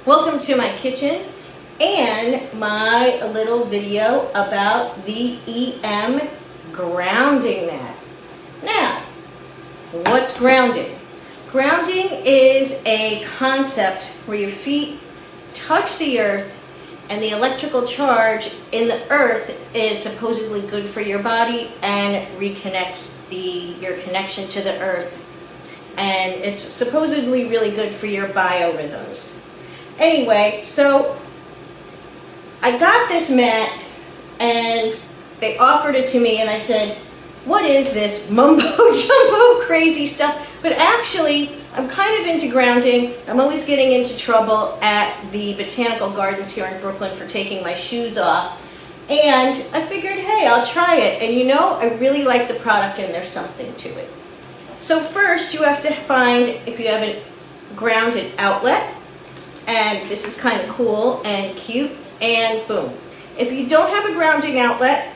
Welcome to my kitchen and my little video about the EM grounding mat. Now, what's grounding? Grounding is a concept where your feet touch the earth and the electrical charge in the earth is supposedly good for your body and reconnects your connection to the earth. And it's supposedly really good for your biorhythms. Anyway, so I got this mat and they offered it to me and I said, what is this mumbo jumbo crazy stuff? But actually, I'm kind of into grounding. I'm always getting into trouble at the botanical gardens here in Brooklyn for taking my shoes off. And I figured, hey, I'll try it. And you know, I really like the product and there's something to it. So first, you have to find if you have a grounded outlet. And this is kind of cool and cute. And boom. If you don't have a grounding outlet,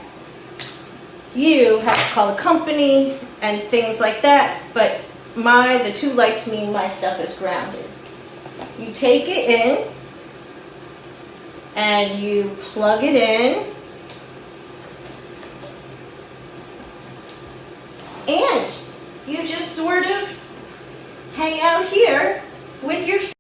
you have to call a company and things like that. But the two lights mean my stuff is grounded. You take it in and you plug it in. And you just sort of hang out here with your